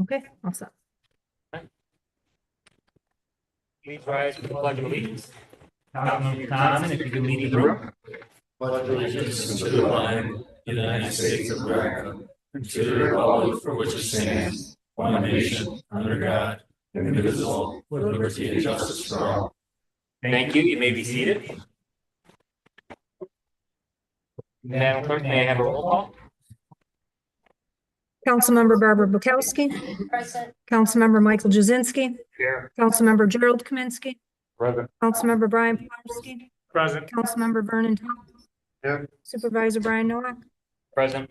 Okay, awesome. Please rise for the pledge of allegiance. Councilmember Thompson, if you could lead the room. Pledge allegiance to the flag of the United States of America, and to the republic for which it stands, one nation, under God, indivisible, with liberty and justice for all. Thank you. You may be seated. Madam Clerk, may I have a roll call? Councilmember Barbara Bukowski. Present. Councilmember Michael Jazinski. Here. Councilmember Gerald Kaminsky. Present. Councilmember Brian Polarski. Present. Councilmember Vernon Thomas. Here. Supervisor Brian Nowak. Present.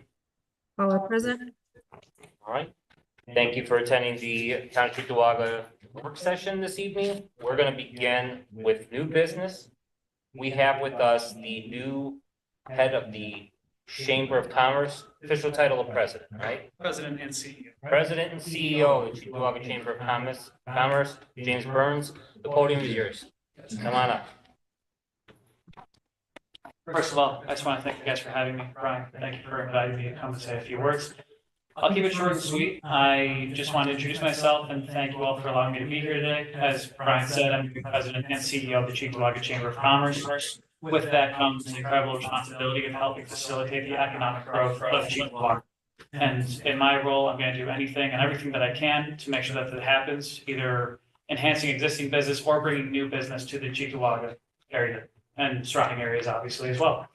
All are present. All right. Thank you for attending the Town of Cheektowaga work session this evening. We're going to begin with new business. We have with us the new head of the Chamber of Commerce, official title of president, right? President and CEO. President and CEO of the Cheektowaga Chamber of Commerce, James Burns. The podium is yours. Come on up. First of all, I just want to thank you guys for having me. Brian, thank you for inviting me to come and say a few words. I'll keep it short and sweet. I just want to introduce myself and thank you all for allowing me to be here today. As Brian said, I'm the president and CEO of the Cheektowaga Chamber of Commerce. With that comes the incredible responsibility of helping facilitate the economic growth of Cheektowaga. And in my role, I'm going to do anything and everything that I can to make sure that that happens, either enhancing existing business or bringing new business to the Cheektowaga area and surrounding areas, obviously, as well.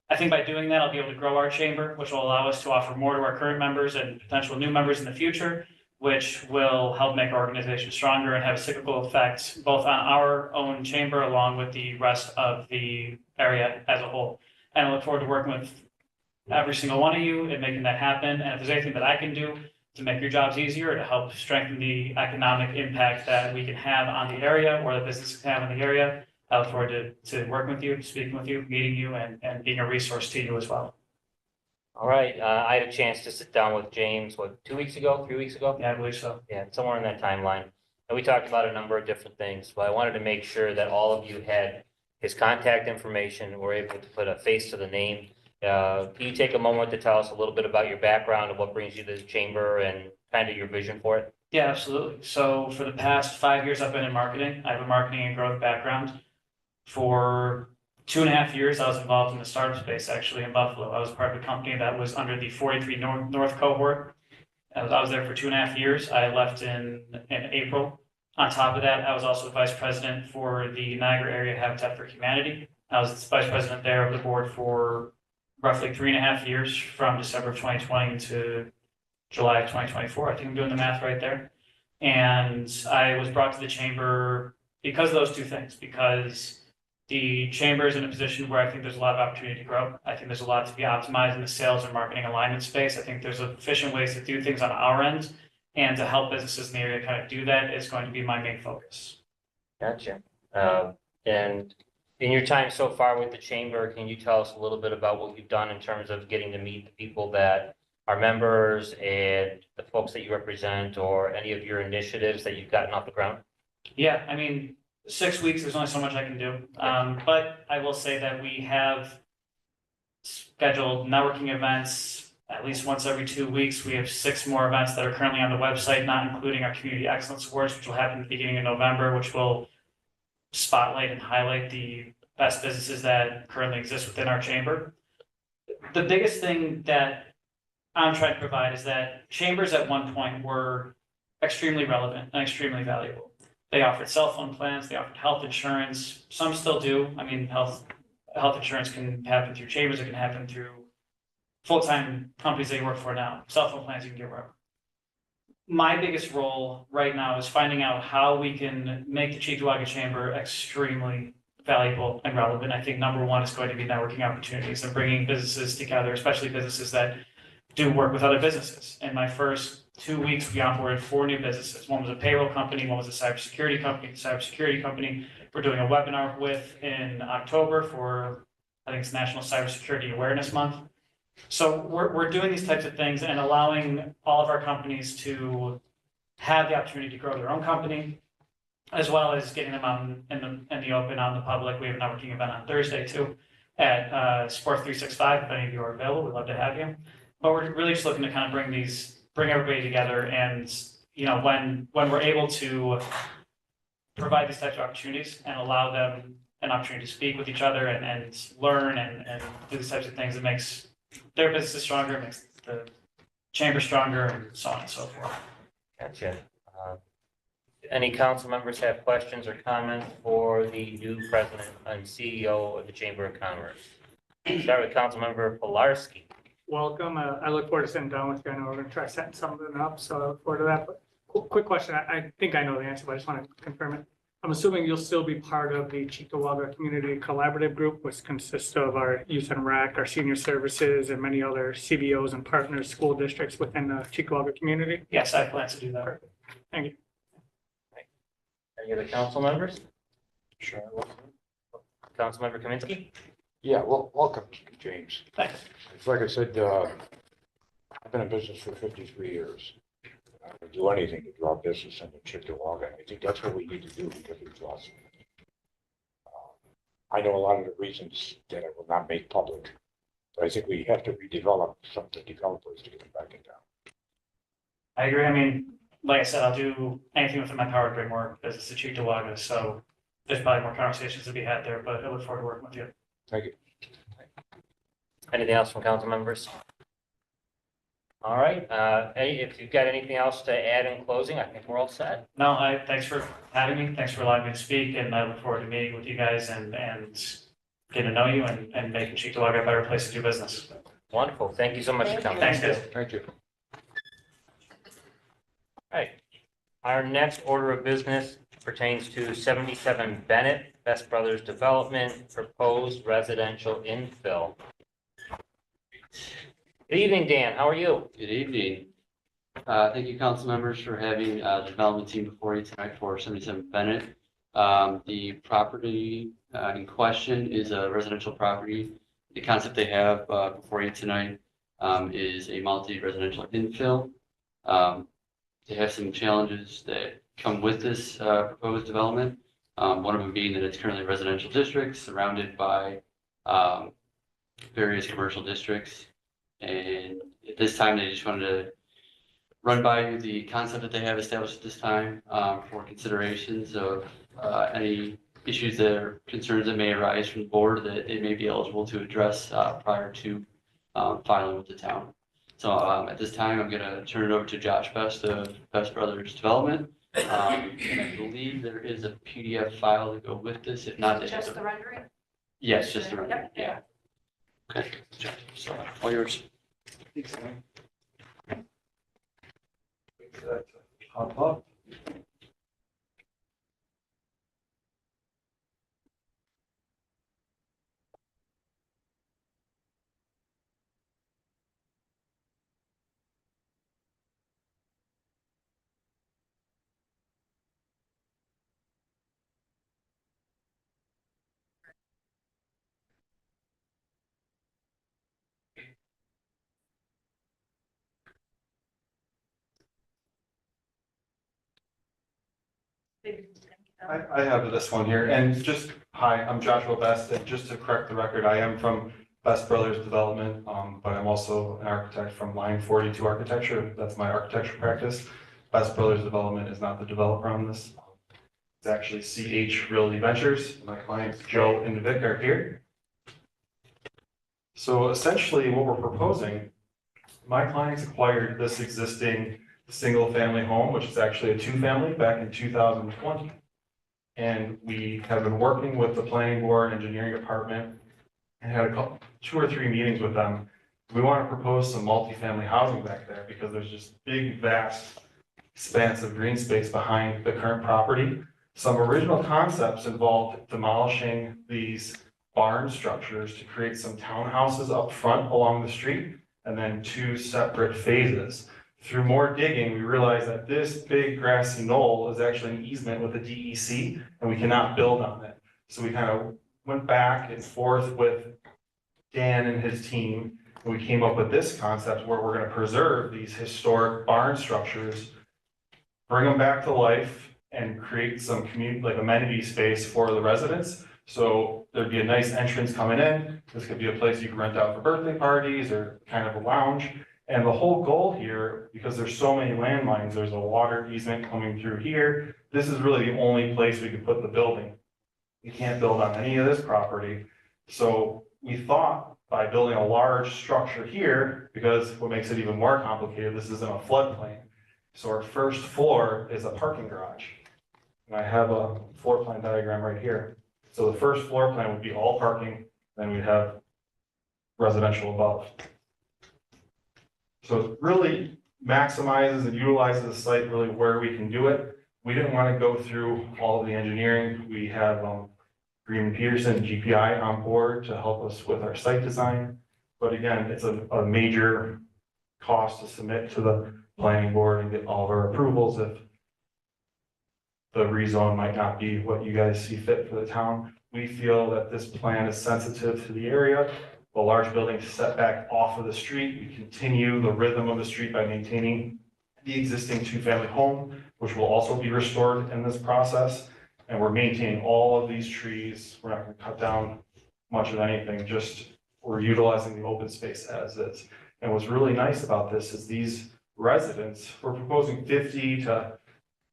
I think by doing that, I'll be able to grow our chamber, which will allow us to offer more to our current members and potential new members in the future, which will help make our organization stronger and have a cyclical effect both on our own chamber along with the rest of the area as a whole. And I look forward to working with every single one of you and making that happen. And if there's anything that I can do to make your jobs easier, to help strengthen the economic impact that we can have on the area or the businesses can have in the area, I look forward to working with you, speaking with you, meeting you, and being a resource to you as well. All right. I had a chance to sit down with James, 2 weeks ago, 3 weeks ago? Yeah, I believe so. Yeah, somewhere in that timeline. And we talked about a number of different things, but I wanted to make sure that all of you had his contact information, were able to put a face to the name. Can you take a moment to tell us a little bit about your background and what brings you to the chamber and kind of your vision for it? Yeah, absolutely. So for the past 5 years, I've been in marketing. I have a marketing and growth background. For 2.5 years, I was involved in the startup space, actually, in Buffalo. I was part of a company that was under the 43 North cohort. I was there for 2.5 years. I left in April. On top of that, I was also vice president for the Niagara Area Habitat for Humanity. I was vice president there of the board for roughly 3.5 years, from December of 2020 to July of 2024. I think I'm doing the math right there. And I was brought to the chamber because of those two things, because the chamber is in a position where I think there's a lot of opportunity to grow. I think there's a lot to be optimized in the sales and marketing alignment space. I think there's efficient ways to do things on our end, and to help businesses in the area kind of do that is going to be my main focus. Gotcha. And in your time so far with the chamber, can you tell us a little bit about what you've done in terms of getting to meet the people that are members and the folks that you represent, or any of your initiatives that you've gotten off the ground? Yeah, I mean, 6 weeks, there's only so much I can do. But I will say that we have scheduled networking events at least once every 2 weeks. We have 6 more events that are currently on the website, not including our Community Excellence Awards, which will happen at the beginning of November, which will spotlight and highlight the best businesses that currently exist within our chamber. The biggest thing that I'm trying to provide is that chambers at one point were extremely relevant and extremely valuable. They offered cell phone plans, they offered health insurance, some still do. I mean, health insurance can happen through chambers, it can happen through full-time companies that you work for now. Cell phone plans you can get wherever. My biggest role right now is finding out how we can make the Cheektowaga Chamber extremely valuable and relevant. I think number one is going to be networking opportunities and bringing businesses together, especially businesses that do work with other businesses. In my first 2 weeks, we onboarded 4 new businesses. One was a payroll company, one was a cybersecurity company. The cybersecurity company we're doing a webinar with in October for, I think it's National Cybersecurity Awareness Month. So we're doing these types of things and allowing all of our companies to have the opportunity to grow their own company, as well as getting them out in the open on the public. We have a networking event on Thursday too at Sport 365. If any of you are available, we'd love to have you. But we're really just looking to kind of bring these bring everybody together and, you know, when we're able to provide these types of opportunities and allow them an opportunity to speak with each other and learn and do these types of things, it makes their businesses stronger, it makes the chamber stronger, and so on and so forth. Gotcha. Any council members have questions or comments for the new president and CEO of the Chamber of Commerce? Start with Councilmember Pilarski. Welcome. I look forward to sitting down with you. I know we're going to try setting something up, so I look forward to that. But quick question. I think I know the answer, but I just want to confirm it. I'm assuming you'll still be part of the Cheektowaga Community Collaborative Group, which consists of our youth and rec, our senior services, and many other CBOs and partners, school districts within the Cheektowaga community. Yes, I plan to do that. Thank you. Any other council members? Sure. Councilmember Kaminsky? Yeah, well, welcome, James. Thanks. It's like I said, I've been in business for 53 years. I would do anything to draw business into Cheektowaga. I think that's what we need to do because we've lost it. I know a lot of the reasons that I will not make public, but I think we have to redevelop some of the developers to get them back in town. I agree. I mean, like I said, I'll do anything within my power to bring more business to Cheektowaga, so there's probably more conversations to be had there, but I look forward to working with you. Thank you. Anything else from council members? All right, if you've got anything else to add in closing, I think we're all set. No, thanks for having me. Thanks for allowing me to speak, and I look forward to meeting with you guys and getting to know you and making Cheektowaga a better place to do business. Wonderful. Thank you so much for coming. Thanks, guys. Thank you. All right. Our next order of business pertains to 77 Bennett, Best Brothers Development, proposed residential infill. Good evening, Dan. How are you? Good evening. Thank you, council members, for having the development team before you tonight for 77 Bennett. The property in question is a residential property. The concept they have before you tonight is a multi-residential infill. They have some challenges that come with this proposed development. One of them being that it's currently a residential district surrounded by various commercial districts. And at this time, they just wanted to run by you the concept that they have established at this time for considerations of any issues or concerns that may arise from the board that they may be eligible to address prior to filing with the town. So at this time, I'm going to turn it over to Josh Best of Best Brothers Development. And I believe there is a PDF file to go with this. If not, Just the rendering? yes, just the rendering. Yep. Yeah. Okay. So all yours. Hop up. I have this one here, and just, hi, I'm Joshua Best, and just to correct the record, I am from Best Brothers Development, but I'm also an architect from Line 42 Architecture. That's my architecture practice. Best Brothers Development is not the developer on this. It's actually CH Realty Ventures. My clients, Joe and Vic, are here. So essentially what we're proposing, my clients acquired this existing single-family home, which is actually a two-family, back in 2020. And we have been working with the planning board, engineering department, and had two or three meetings with them. We want to propose some multifamily housing back there because there's just big, vast expanse of green space behind the current property. Some original concepts involved demolishing these barn structures to create some townhouses up front along the street, and then two separate phases. Through more digging, we realized that this big grassy knoll is actually an easement with the DEC, and we cannot build on it. So we kind of went back and forth with Dan and his team, and we came up with this concept where we're going to preserve these historic barn structures, bring them back to life, and create some community, like amenity space for the residents. So there'd be a nice entrance coming in. This could be a place you can rent out for birthday parties or kind of a lounge. And the whole goal here, because there's so many landmines, there's a water easement coming through here. This is really the only place we could put the building. You can't build on any of this property. So we thought by building a large structure here, because what makes it even more complicated, this is in a floodplain. So our first floor is a parking garage. And I have a floor plan diagram right here. So the first floor plan would be all parking, then we'd have residential above. So it really maximizes and utilizes the site really where we can do it. We didn't want to go through all of the engineering. We have Green Peterson, GPI on board to help us with our site design. But again, it's a major cost to submit to the planning board and get all of our approvals if the rezone might not be what you guys see fit for the town. We feel that this plan is sensitive to the area. The large building set back off of the street. We continue the rhythm of the street by maintaining the existing two-family home, which will also be restored in this process. And we're maintaining all of these trees. We're not going to cut down much of anything, just we're utilizing the open space as is. And what's really nice about this is these residents, we're proposing 50 to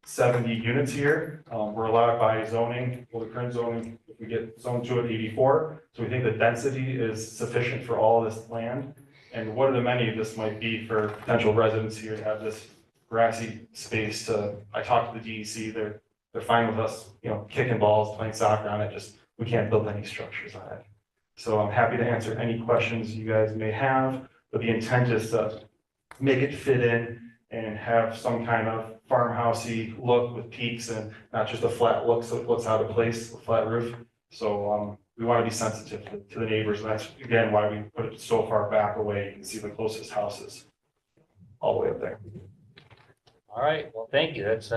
70 units here. We're allowed by zoning, well, the current zoning, if we get zoned to at 84. So we think the density is sufficient for all of this land. And what an amenity this might be for potential residents here to have this grassy space to, I talked to the DEC, they're fine with us, you know, kicking balls, playing soccer on it, just, we can't build any structures on it. So I'm happy to answer any questions you guys may have, but the intent is to make it fit in and have some kind of farmhousey look with peaks and not just a flat look, so it looks out of place, a flat roof. So we want to be sensitive to the neighbors, and that's again why we put it so far back away. You can see the closest houses all the way up there. All right, well, thank you. That's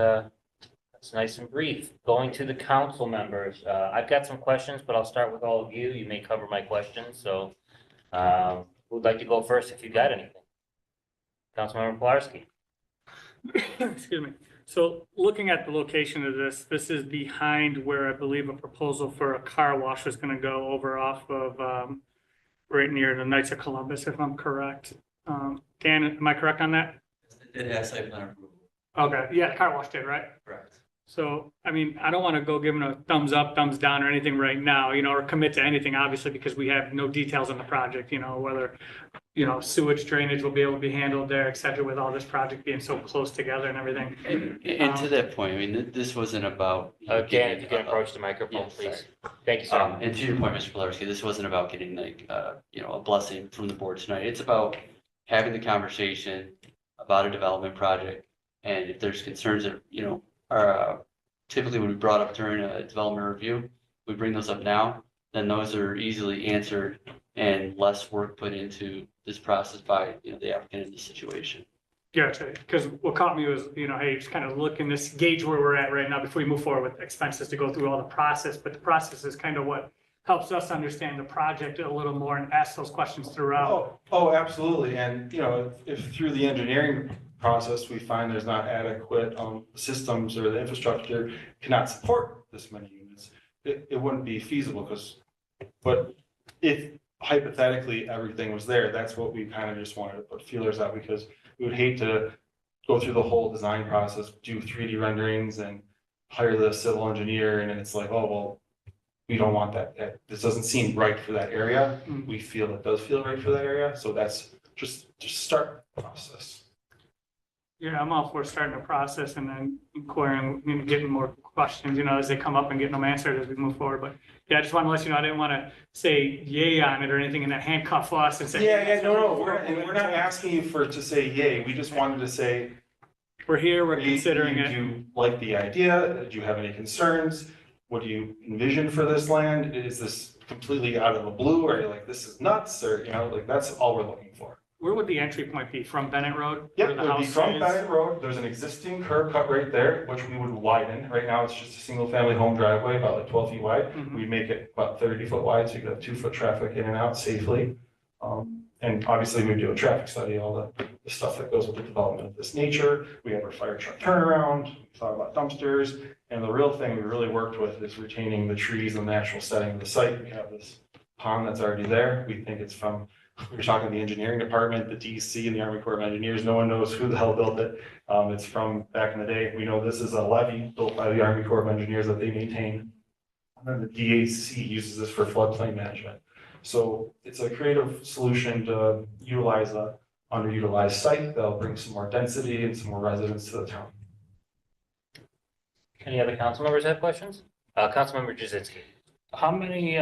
nice and brief. Going to the council members, I've got some questions, but I'll start with all of you. You may cover my questions, so who'd like to go first if you got anything? Councilmember Pilarski. Excuse me. So looking at the location of this, this is behind where I believe a proposal for a car wash is going to go over off of right near the Knights of Columbus, if I'm correct. Dan, am I correct on that? It has site plan approval. Okay, yeah, car wash did, right? Correct. So, I mean, I don't want to go give them a thumbs up, thumbs down or anything right now, you know, or commit to anything, obviously, because we have no details on the project, you know, whether, you know, sewage drainage will be able to be handled there, et cetera, with all this project being so close together and everything. And to that point, I mean, this wasn't about. Dan, if you can approach the microphone, Yeah, please. Thank you, sir. And to your point, Mr. Pilarski, this wasn't about getting like, you know, a blessing from the board tonight. It's about having the conversation about a development project. And if there's concerns that, you know, are typically when we brought up during a development review, we bring those up now, then those are easily answered and less work put into this process by, you know, the applicant in this situation. Gotcha, because what caught me was, you know, hey, just kind of looking this gauge where we're at right now before we move forward with expenses to go through all the process, but the process is kind of what helps us understand the project a little more and ask those questions throughout. Oh, absolutely. And, you know, if through the engineering process, we find there's not adequate systems or the infrastructure cannot support this many units, it wouldn't be feasible but if hypothetically everything was there, that's what we kind of just wanted to put feelers out, because we would hate to go through the whole design process, do 3D renderings and hire the civil engineer. And then it's like, oh, well, we don't want that. This doesn't seem right for that area. We feel it does feel right for that area. So that's just start the process. Yeah, I'm all for starting the process and then inquiring, you know, getting more questions, you know, as they come up and getting them answered as we move forward. But yeah, I just want to let you know, I didn't want to say yay on it or anything and then handcuff us and say. Yeah, no, we're not asking you to say yay. We just wanted to say, We're here, we're considering do it. you like the idea? Do you have any concerns? What do you envision for this land? Is this completely out of the blue? Or are you like, this is nuts? Or, you know, like, that's all we're looking for. Where would the entry point be? From Bennett Road? Yep, Where it the would be house from is? Bennett Road. There's an existing curb cut right there, which we would widen. Right now, it's just a single family home driveway, about like 12 feet wide. Mhm. We'd make it about 30 foot wide, so you could have 2-foot traffic in and out safely. And obviously, we do a traffic study, all the stuff that goes with the development of this nature. We have our fire truck turnaround, we thought about dumpsters. And the real thing we really worked with is retaining the trees and the natural setting of the site. We have this pond that's already there. We think it's from We were talking to the engineering department, the DC and the Army Corps of Engineers. No one knows who the hell built it. It's from back in the day. We know this is a levee built by the Army Corps of Engineers that they maintain. And then the DAC uses this for floodplain management. So it's a creative solution to utilize a underutilized site that'll bring some more density and some more residents to the town. Any other council members have questions? Councilmember Jazinski. How many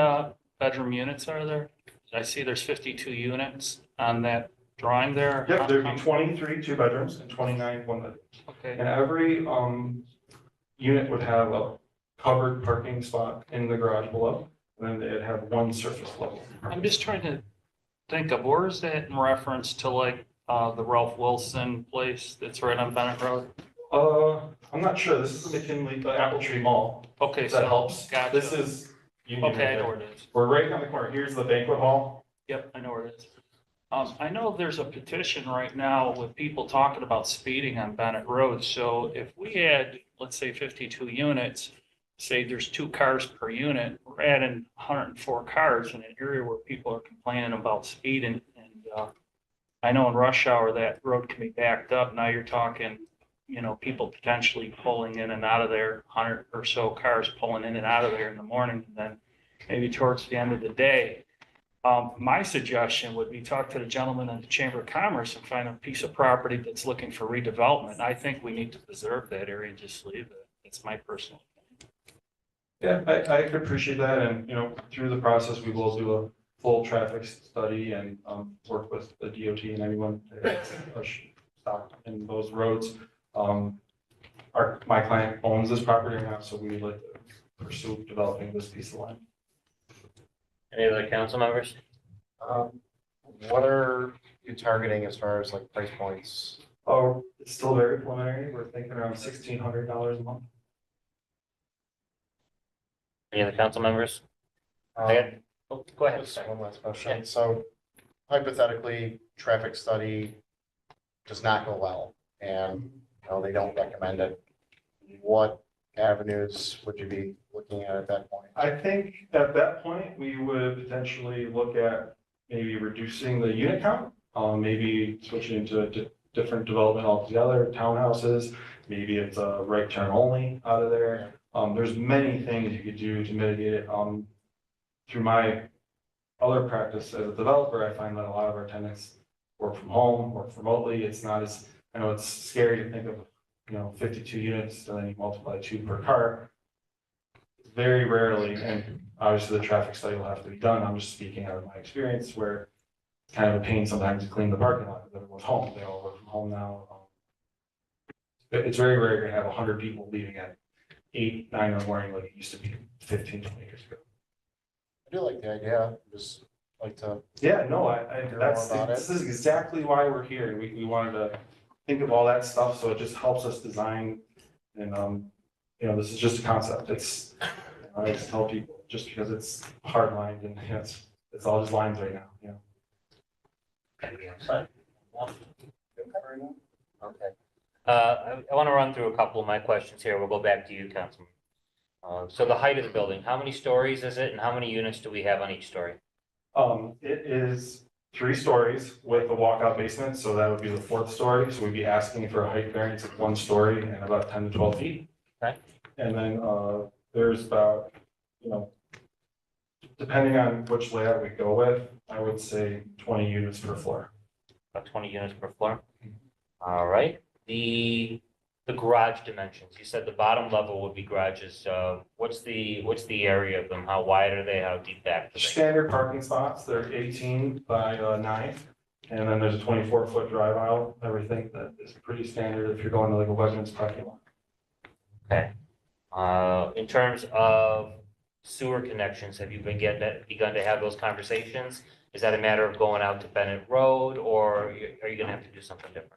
bedroom units are there? I see there's 52 units on that drawing there. Yep, there'd be 23 two bedrooms and 29 one bedrooms. Okay, And every unit would have a covered parking spot in the garage below. And then they'd have one surface level. I'm just trying to think of, where is that in reference to like the Ralph Wilson place that's right on Bennett Road? I'm not sure. This is the McKinley, the Apple Tree Mall. Okay, If so. that helps. Gotcha. This is Union. Okay, I right know there. where it is. We're right on the corner. Here's the banquet hall. Yep, I know where it is. I know there's a petition right now with people talking about speeding on Bennett Road. So if we had, let's say 52 units, say there's 2 cars per unit, we're adding 104 cars in an area where people are complaining about speeding. And I know in rush hour that road can be backed up. Now you're talking, people potentially pulling in and out of there, 100 or so cars pulling in and out of there in the morning, and then maybe towards the end of the day. My suggestion would be talk to the gentleman in the Chamber of Commerce and find a piece of property that's looking for redevelopment. I think we need to preserve that area and just leave it. It's my personal opinion. Yeah, I could appreciate that. And, through the process, we will do a full traffic study and work with the DOT and anyone that stop in those roads. My client owns this property now, so we would like to pursue developing this piece of land. Any other council members? What are you targeting as far as like price points? Oh, it's still very preliminary. We're thinking around $1,600 a month. Any other council members? Go ahead. Just sorry. one last question. So hypothetically, traffic study does not go well and, they don't recommend it. What avenues would you be looking at that point? I think at that point, we would potentially look at maybe reducing the unit count, maybe switching to a different development altogether, townhouses, maybe it's a right turn only out of there. There's many things you could do to mitigate it. Through my other practice as a developer, I find that a lot of our tenants work from home, work remotely. It's not as, I know it's scary to think of, 52 units and then you multiply 2 per car. Very rarely, and obviously the traffic study will have to be done. I'm just speaking out of my experience where it's kind of a pain sometimes to clean the parking lot because everyone's home. They all work from home now. It's very rare to have 100 people leaving at 8, 9 in the morning like it used to be 15, 20 years ago. I do like the idea, just like to, Yeah, no, Hear that's, more about this is exactly why we're here. We wanted to think of all that stuff, so it just helps us design. And, this is just a concept. It's, I just tell people, just because it's hard lined and it's all just lines right now, Okay. I want to run through a couple of my questions here. We'll go back to you, Councilman. So the height of the building, how many stories is it and how many units do we have on each story? It is 3 stories with a walkout basement, so that would be the 4th story. So we'd be asking for a height variance of 1 story and about 10 to 12 feet. Okay. And then, there's about, depending on which layout we go with, I would say 20 units per floor. About 20 units per floor. All right. The garage dimensions, you said the bottom level would be garages. What's the area of them? How wide are they? How deep back? Are they? Standard parking spots, they're 18 by 9. And then there's a 24-foot drive aisle, everything that is pretty standard if you're going to like a Wegmans parking lot. Okay. In terms of sewer connections, have you begun to have those conversations? Is that a matter of going out to Bennett Road or are you gonna have to do something different?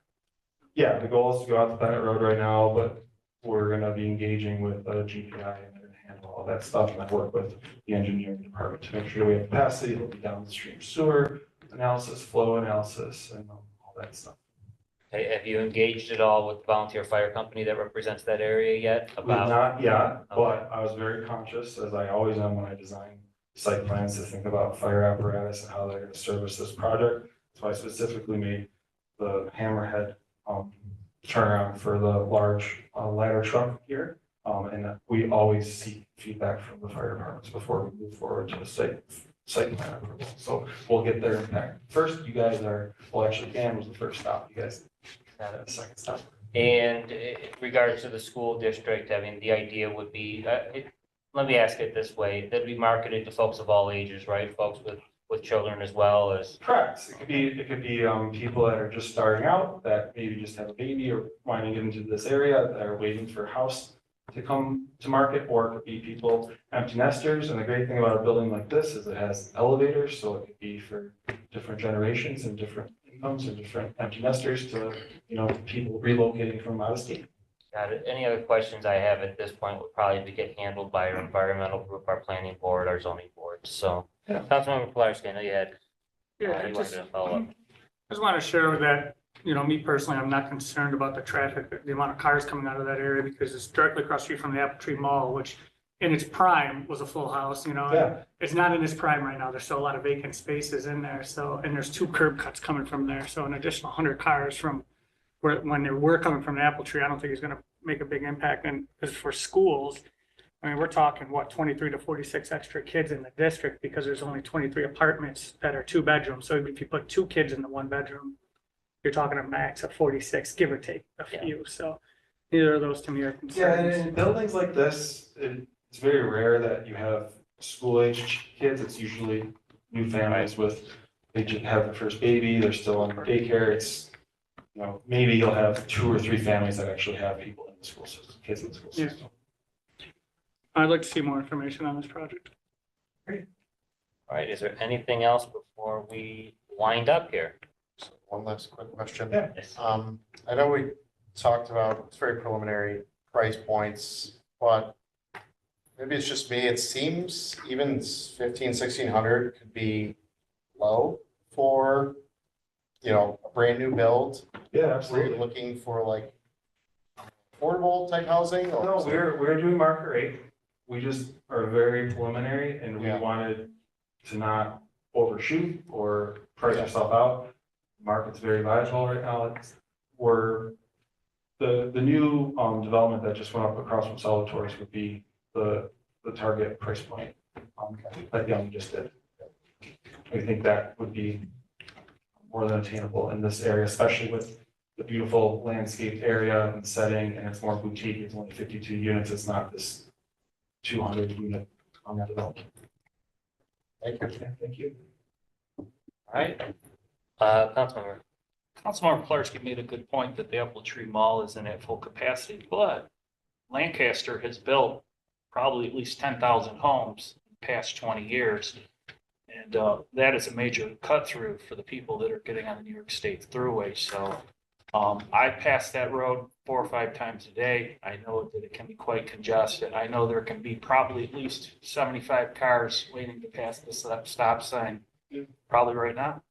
Yeah, the goal is to go out to Bennett Road right now, but we're gonna be engaging with GPI and they're gonna handle all that stuff. And I work with the engineering department to make sure we have capacity. It'll be downstream sewer analysis, flow analysis, and all that stuff. Okay, have you engaged at all with the volunteer fire company that represents that area yet We've about? not yet, but I was very conscious, as I always am when I design site plans to think about fire apparatus and how they're gonna service this project. So I specifically made the hammerhead, turnaround for the large, ladder truck here. And we always seek feedback from the fire departments before we move forward to the site plan approval. So we'll get their impact. First, you guys are, well, actually, Dan was the first stop. You guys had a second stop. And in regards to the school district, I mean, the idea would be, let me ask it this way, that'd be marketed to folks of all ages, right? Folks with children as well as, Correct. It could be, people that are just starting out, that maybe just have a baby or want to get into this area, that are waiting for a house to come to market, or it could be people, empty nesters. And the great thing about a building like this is it has elevators, so it could be for different generations and different incomes and different empty nesters to, people relocating from out of state. got it. Any other questions I have at this point would probably be get handled by our environmental group, our planning board, our zoning board, so. Yeah. Councilmember Pilarski, I know you had, Yeah, I you just, wanted to follow up. just want to share that, me personally, I'm not concerned about the traffic, the amount of cars coming out of that area because it's directly across the street from the Apple Tree Mall, which in its prime was a full house, Yeah. It's not in its prime right now. There's still a lot of vacant spaces in there. So, and there's 2 curb cuts coming from there. So an additional 100 cars from when they were coming from the Apple Tree, I don't think it's going to make a big impact. And as for schools, I mean, we're talking 23 to 46 extra kids in the district because there's only 23 apartments that are 2 bedrooms. So if you put 2 kids in the 1 bedroom, you're talking a max of 46, give or take a Yeah. few. So neither of those to me are Yeah, and concerns. in buildings like this, it's very rare that you have school-aged kids. It's usually new families they just have their first baby, they're still in daycare. It's, maybe you'll have 2 or 3 families that actually have people in the school system, kids in the school Yeah. system. I'd like to see more information on this project. All right, is there anything else before we wind up here? So one last quick question. Yeah. Yes. I know we talked about, it's very preliminary price points, but maybe it's just me, it seems even 1,500-1,600 could be low for, a brand new build. Yeah, Were you absolutely. looking for like affordable type housing? or- No, we're doing market rate. We just are very preliminary and we Yeah. wanted to not overshoot or price Yeah. ourselves out. Market's very volatile right now. We're, the new, development that just went up across from Salvatore's would be the target price point, like Young just did. We think that would be more than attainable in this area, especially with the beautiful landscaped area and setting, and it's more boutique. It's only 52 units. It's not this 200 unit development. Thank you. Yeah, thank you. All right, Councilmember. Councilmember Pilarski made a good point that the Apple Tree Mall isn't at full capacity, but Lancaster has built probably at least 10,000 homes in the past 20 years. And that is a major cut through for the people that are getting on the New York State Thruway. So I pass that road 4 or 5 times a day. I know that it can be quite congested. I know there can be probably at least 75 cars waiting to pass the stop sign, probably right now.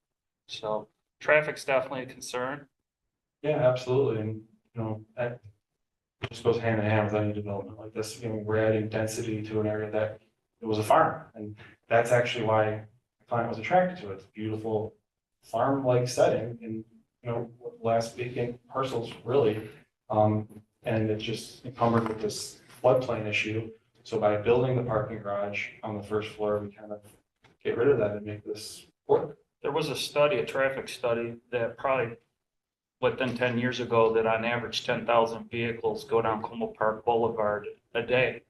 So traffic's definitely a concern. Yeah, absolutely. And, that just goes hand in hand with any development like this. We're adding density to an area that it was a farm. And that's actually why the client was attracted to it. It's a beautiful farm-like setting and, last vacant parcels really. And it's just encumbered with this floodplain issue. So by building the parking garage on the first floor, we kind of get rid of that and make this work. There was a study, a traffic study that probably within 10 years ago that on average 10,000 vehicles go down Como Park Boulevard a day.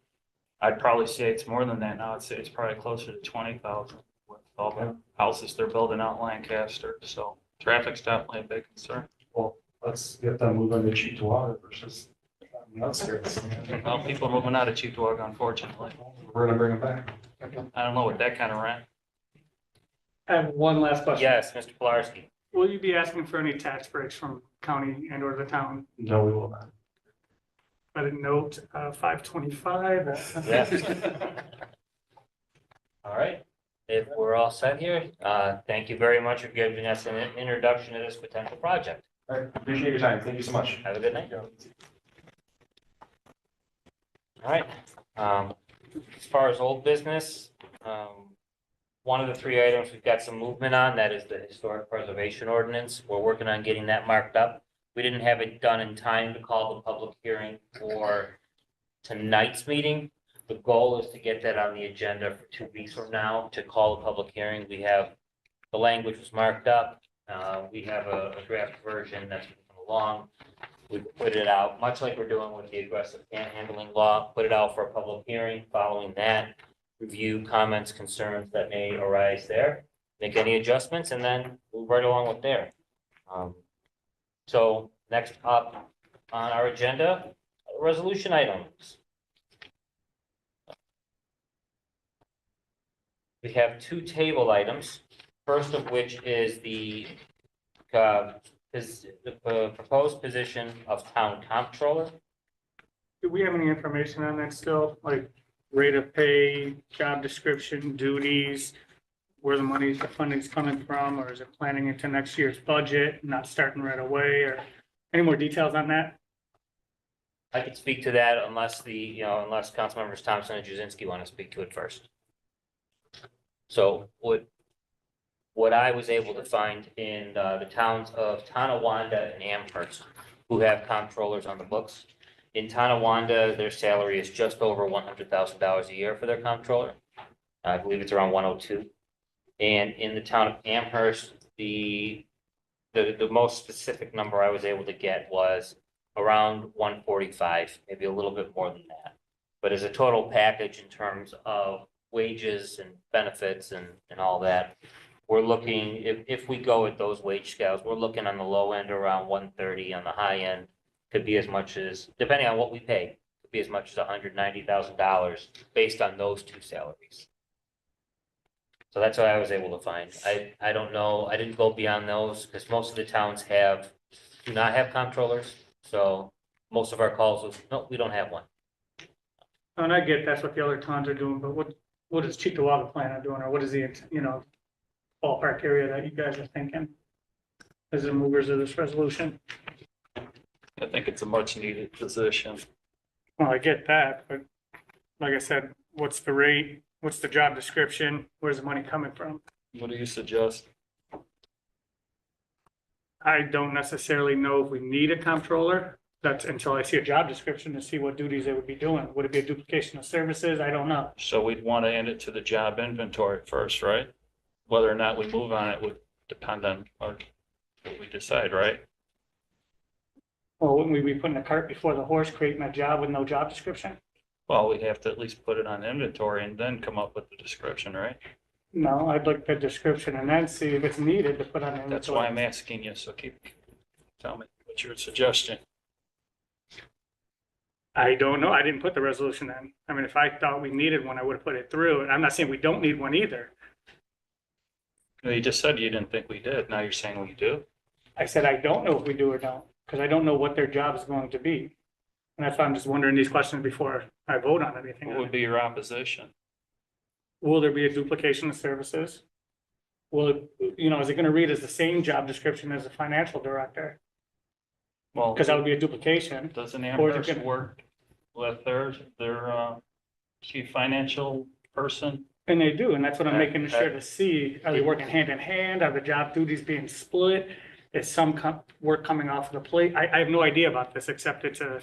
I'd probably say it's more than that now. I'd say it's probably closer to 20,000 with all the houses they're building out in Lancaster. So traffic's definitely a big concern. Well, let's get them moving to Cheektowaga versus the outskirts. Well, people are moving out of Cheektowaga, unfortunately. We're gonna bring them back. I don't know what that kind of rent. I have one last question. Yes, Mr. Pilarski. Will you be asking for any tax breaks from county and or the town? No, we will not. By the note 525. Yes. All right, if we're all set here, thank you very much for giving us an introduction to this potential project. All right, appreciate your time. Thank you so much. Have a good night. All right, as far as old business, one of the three items we've got some movement on, that is the historic preservation ordinance. We're working on getting that marked up. We didn't have it done in time to call the public hearing for tonight's meeting. The goal is to get that on the agenda for 2 weeks from now to call a public hearing. We have, the language was marked up. We have a draft version that's moving along. We put it out, much like we're doing with the aggressive panhandling law, put it out for a public hearing. Following that, review comments, concerns that may arise there, make any adjustments, and then move right along with there. So next up on our agenda, resolution items. We have 2 table items, first of which is the proposed position of town comptroller. Do we have any information on that still, like rate of pay, job description, duties? Where the funding's coming from, or is it planning into next year's budget, not starting right away, or any more details on that? I could speak to that unless unless Councilmembers Thompson and Jazinski want to speak to it first. So what I was able to find in the towns of Tonawanda and Amherst, who have comptrollers on the books. In Tonawanda, their salary is just over $100,000 a year for their comptroller. I believe it's around 102. And in the town of Amherst, the most specific number I was able to get was around 145, maybe a little bit more than that. But as a total package in terms of wages and benefits and all that, we're looking, if we go with those wage scales, we're looking on the low end around 130, on the high end could be as much as, depending on what we pay, could be as much as $190,000 based on those 2 salaries. So that's what I was able to find. I don't know, I didn't go beyond those because most of the towns do not have comptrollers. So most of our calls was, no, we don't have one. And I get that's what the other towns are doing, but what is Cheektowaga plan on doing, or what is the, ballpark area that you guys are thinking as the movers of this resolution? I think it's a much needed position. Well, I get that, but like I said, what's the rate? What's the job description? Where's the money coming from? What do you suggest? I don't necessarily know if we need a comptroller. That's until I see a job description to see what duties they would be doing. Would it be a duplication of services? I don't know. So we'd want to add it to the job inventory first, right? Whether or not we move on it would depend on what we decide, right? Well, wouldn't we be putting the cart before the horse, creating a job with no job description? Well, we'd have to at least put it on inventory and then come up with the description, right? No, I'd look at the description and then see if it's needed to put on inventory. That's why I'm asking you, so tell me, what's your suggestion? I don't know. I didn't put the resolution in. I mean, if I thought we needed one, I would have put it through. And I'm not saying we don't need one either. You just said you didn't think we did, now you're saying we do? I said, I don't know if we do or don't, because I don't know what their job is going to be. And that's why I'm just wondering these questions before I vote on anything. What would be your opposition? Will there be a duplication of services? Will it, is it going to read as the same job description as the financial director? Well, Because that would be a duplication. doesn't or is it Amherst gonna- work with their chief financial person? And they do, and that's what I'm making sure to see. Are they working hand in hand? Are the job duties being split? Is some work coming off of the plate? I have no idea about this, except it's a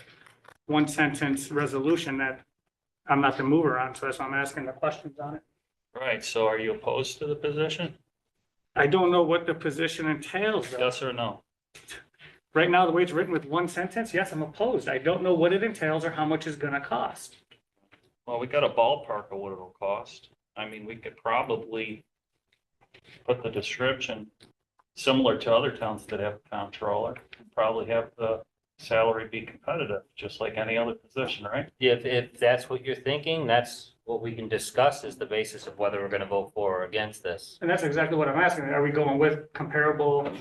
1-sentence resolution that I'm not the mover on, so that's why I'm asking the questions on it. Right, so are you opposed to the position? I don't know what the position entails, though. Yes or no? Right now, the way it's written with 1 sentence, yes, I'm opposed. I don't know what it entails or how much it's gonna cost. Well, we got a ballpark of what it'll cost. I mean, we could probably put the description similar to other towns that have a comptroller, probably have the salary be competitive, just like any other position, right? If that's what you're thinking, that's what we can discuss is the basis of whether we're going to vote for or against this. And that's exactly what I'm asking. Are we going with comparable,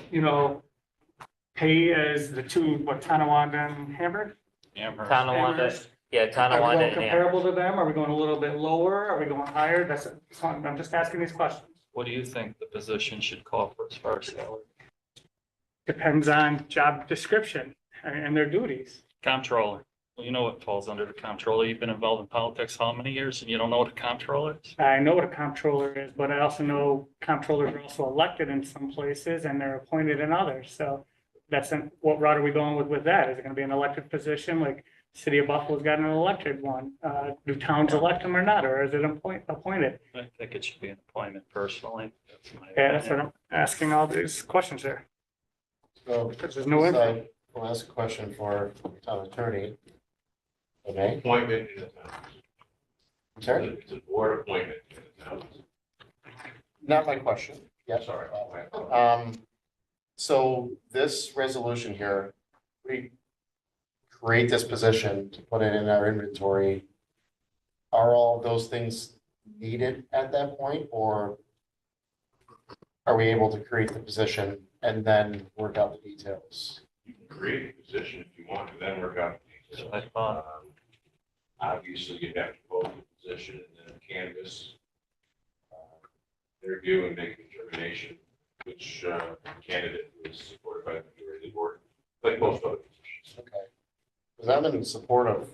pay as the two, Tonawanda and Hamburg? Amherst. Tonawanda, Amherst? yeah, Are we Tonawanda going and comparable to them? Are we going a little bit lower? Are we going higher? I'm just asking these questions. What do you think the position should call for as far as salary? Depends on job description and their duties. Comptroller. Well, you know what falls under the comptroller. You've been involved in politics how many years and you don't know what a comptroller is? I know what a comptroller is, but I also know comptrollers are also elected in some places and they're appointed in others. So what route are we going with that? Is it gonna be an elected position? Like City of Buffalo's got an elected one. Do towns elect them or not, or is it appointed? I think it should be an appointment personally. That's my Yeah, that's what opinion. I'm asking all these questions there. So, Because there's no info. I'll ask a question for town attorney. Okay, Appointment in the town. I'm sorry, It's a board appointment in the town. not my question. Yes, Sorry. So this resolution here, we create this position to put it in our inventory. Are all those things needed at that point, or are we able to create the position and then work out the details? You can create a position if you want to, then work out the So details. I thought, Obviously, you'd have to vote the position and then canvass, interview and make a determination which candidate was supported by the majority of the board, like most other positions. Okay. Because I'm in support of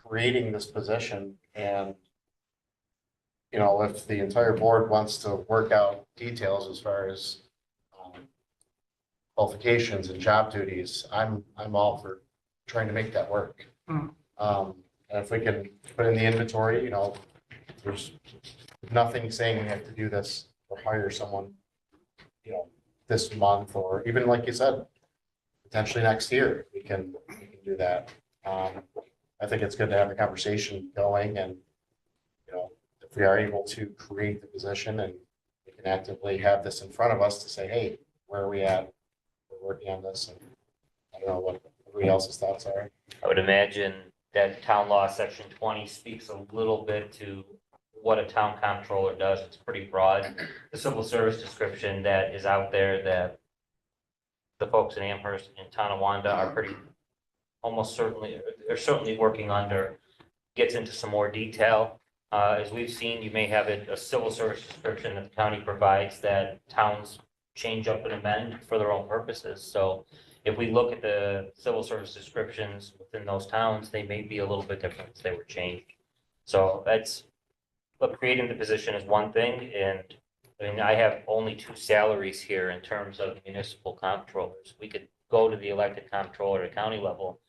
creating this position and, you know, if the entire board wants to work out details as far as qualifications and job duties, I'm all for trying to make that work. Hmm. And if we can put in the inventory, you know, there's nothing saying we have to do this or hire someone, you know, this month, or even like you said, potentially next year, we can do that. I think it's good to have a conversation going and, you know, if we are able to create the position and we can actively have this in front of us to say, hey, where are we at? We're working on this, and I don't know what everybody else's thoughts are. I would imagine that town law section 20 speaks a little bit to what a town comptroller does. It's pretty broad. The civil service description that is out there that the folks in Amherst and Tonawanda are certainly working under, gets into some more detail. As we've seen, you may have a civil service description that the county provides that towns change up and amend for their own purposes. So if we look at the civil service descriptions within those towns, they may be a little bit different if they were changed. So but creating the position is one thing, and I mean, I have only 2 salaries here in terms of municipal comptrollers. We could go to the elected comptroller at county level.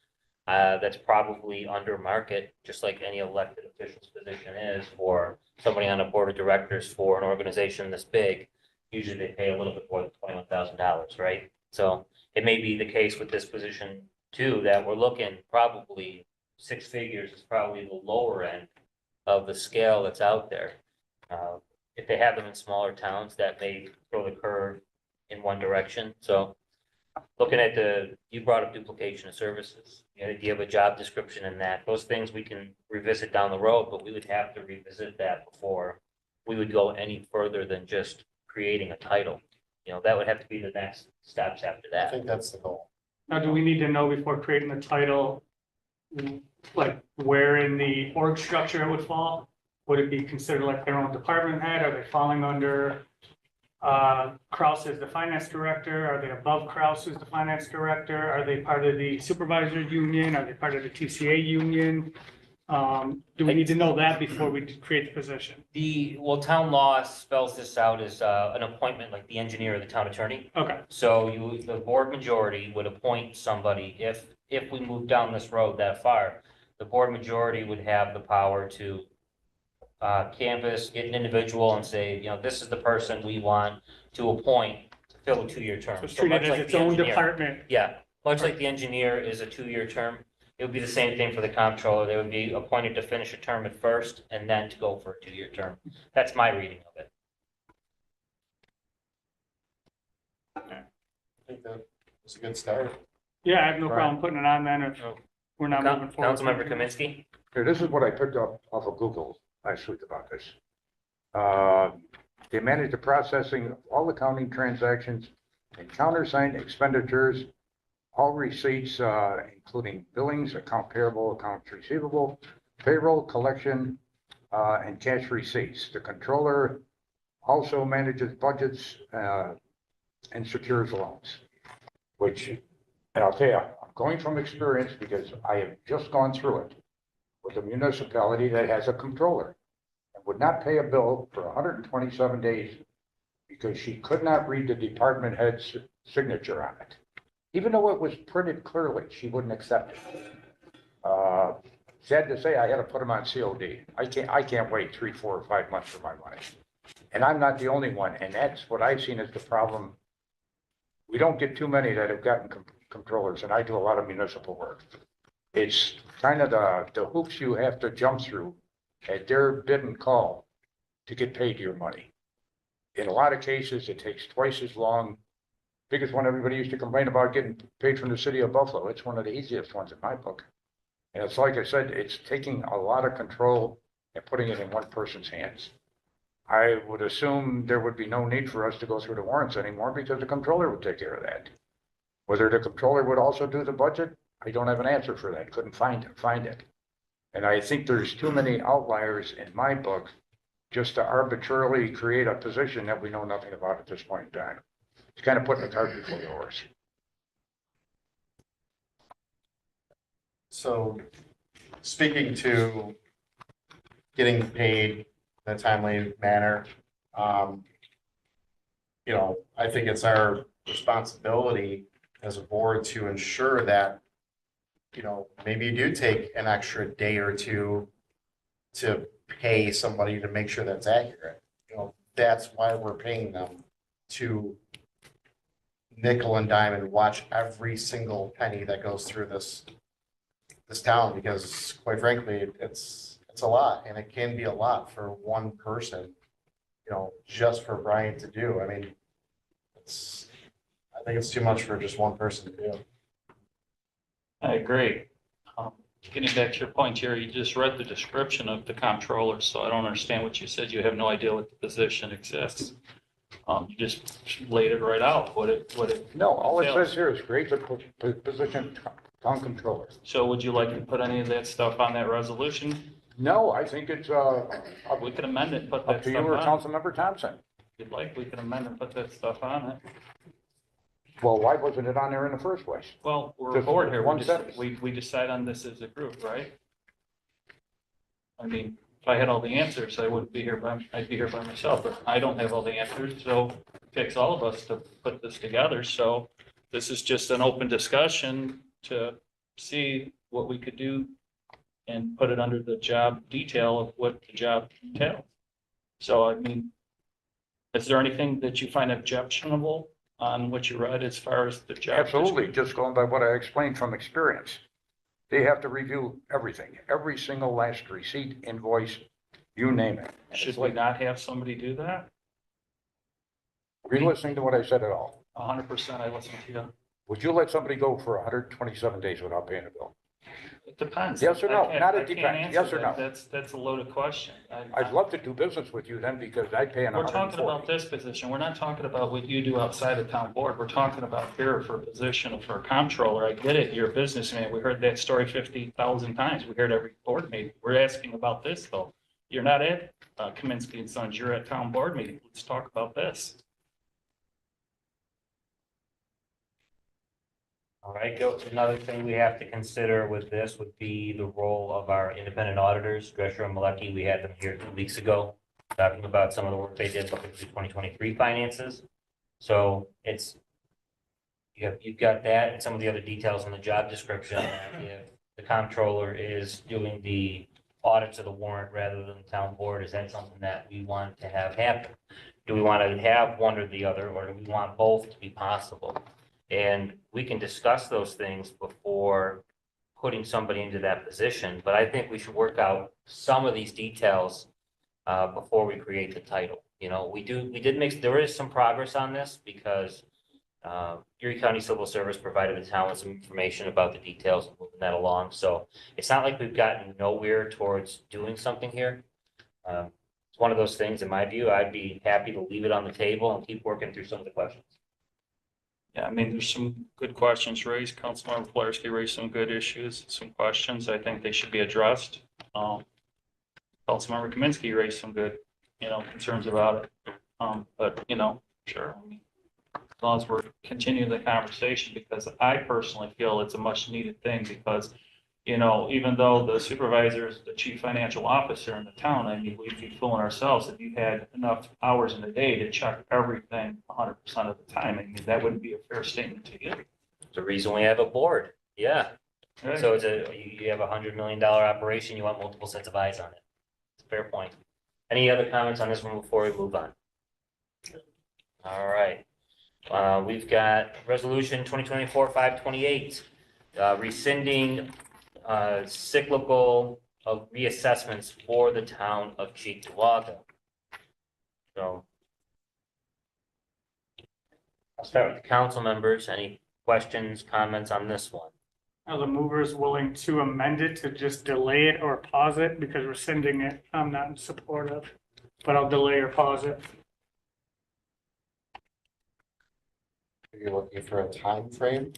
That's probably under market, just like any elected official's position is, or somebody on a board of directors for an organization this big. Usually they pay a little bit more than $21,000, right? So it may be the case with this position too, that we're looking probably 6 figures is probably the lower end of the scale that's out there. If they have them in smaller towns, that may throw the curve in one direction. So looking at you brought up duplication of services. You know, do you have a job description in that? Those things we can revisit down the road, but we would have to revisit that before we would go any further than just creating a title. You know, that would have to be the next steps after I that. think that's the goal. Now, do we need to know before creating the title, like where in the org structure it would fall? Would it be considered like their own department head? Are they falling under Kraus as the finance director? Are they above Kraus who's the finance director? Are they part of the supervisors union? Are they part of the TCA union? Do we need to know that before we create the position? Town law spells this out as an appointment like the engineer or the town attorney. Okay, So the board majority would appoint somebody, if we move down this road that far, the board majority would have the power to canvass, get an individual and say, you know, this is the person we want to appoint to fill a 2-year term. so it's So treated much as like its the own engineer. department. Yeah, much like the engineer is a 2-year term, it would be the same thing for the comptroller. They would be appointed to finish a term at first and then to go for a 2-year term. That's my reading of it. I think that was a good start. Yeah, I have no Right. problem putting it on then if we're not moving forward. Councilmember Kaminsky? Okay, this is what I picked up off of Google last week about this. They manage the processing of all accounting transactions and countersigned expenditures, all receipts, including billings, account payable, accounts receivable, payroll, collection, and cash receipts. The controller also manages budgets and secures loans. Which, and I'll tell you, I'm going from experience, because I have just gone through it with a municipality that has a controller and would not pay a bill for 127 days because she could not read the department head's signature on it. Even though it was printed clearly, she wouldn't accept it. Sad to say, I had to put them on COD. I can't wait 3, 4, or 5 months for my money. And I'm not the only one, and that's what I've seen as the problem. We don't get too many that have gotten controllers, and I do a lot of municipal work. It's kind of the hoops you have to jump through at their bid and call to get paid your money. In a lot of cases, it takes twice as long. Biggest one everybody used to complain about getting paid from the city of Buffalo. It's one of the easiest ones in my book. And it's like I said, it's taking a lot of control and putting it in one person's hands. I would assume there would be no need for us to go through the warrants anymore because the controller would take care of that. Whether the controller would also do the budget, I don't have an answer for that. Couldn't find it. And I think there's too many outliers in my book just to arbitrarily create a position that we know nothing about at this point in time. It's kind of putting the cart before the horse. So speaking to getting paid in a timely manner, you know, I think it's our responsibility as a board to ensure that, you know, maybe you do take an extra day or two to pay somebody to make sure that's accurate. You know, that's why we're paying them to nickel and dime and watch every single penny that goes through this town, because quite frankly, it's a lot, and it can be a lot for one person, you know, just for Brian to do. I mean, I think it's too much for just one person to do. I agree. Getting back to your point, Jerry, you just read the description of the comptroller, so I don't understand what you said. You have no idea what the position exists. You just laid it right out, what it. No, all it entails. says here is create the position town controller. So would you like to put any of that stuff on that resolution? No, I think it's We could amend it, put up that to you stuff or on. Councilmember Thompson. If you'd like, we can amend and put that stuff on it. Well, why wasn't it on there in the first place? Well, we're a Just board here. one sentence. We decide on this as a group, right? I mean, if I had all the answers, I'd be here by myself, but I don't have all the answers, so it takes all of us to put this together. So this is just an open discussion to see what we could do and put it under the job detail of what the job entails. So, I mean, is there anything that you find objectionable on what you read as far as the job? Absolutely, just going by what I explained from experience. They have to review everything, every single last receipt, invoice, you name it. And Should it's we like, not have somebody do that? were you listening to what I said at all? 100% I listen to you. Would you let somebody go for 127 days without paying a bill? It depends. Yes or no? I can't- Not it I can't depends. answer Yes or that. no? That's a loaded question. I'd love to do business with you then because I pay an We're talking about 140. this position. We're not talking about what you do outside the town board. We're talking about here for a position for a comptroller. I get it. You're a businessman. We heard that story 50,000 times. We heard every board meeting. We're asking about this though. You're not at Kaminsky and Sons. You're at town board meeting. Let's talk about this. All right, another thing we have to consider with this would be the role of our independent auditors, Drescher and Malecki. We had them here 2 weeks ago, talking about some of the work they did looking through 2023 finances. So you've got that and some of the other details in the job description. If the comptroller is doing the audits of the warrant rather than the town board, is that something that we want to have happen? Do we want to have one or the other, or do we want both to be possible? And we can discuss those things before putting somebody into that position, but I think we should work out some of these details before we create the title. You know, there is some progress on this because Erie County Civil Service provided the town with some information about the details and moving that along. So it's not like we've gotten nowhere towards doing something here. It's one of those things, in my view, I'd be happy to leave it on the table and keep working through some of the questions. Yeah, I mean, there's some good questions raised. Councilmember Pulaski raised some good issues, some questions. I think they should be addressed. Councilmember Kaminsky raised some good, concerns about it. But, sure. as long as we're continuing the conversation, because I personally feel it's a much needed thing because, you know, even though the supervisor is the chief financial officer in the town, I mean, we'd be fooling ourselves if you had enough hours in the day to check everything 100% of the time. I mean, that wouldn't be a fair statement to you. The reason we have a board, yeah. Right? So you have $100 million operation, you want multiple sets of eyes on it. It's a fair point. Any other comments on this one before we move on? All right. We've got resolution 2024-528, rescinding cyclical of reassessments for the town of Cheektowaga. So I'll start with the council members. Any questions, comments on this one? Are the movers willing to amend it to just delay it or pause it? Because rescinding it, I'm not in support of, but I'll delay or pause it. Are you looking for a time frame?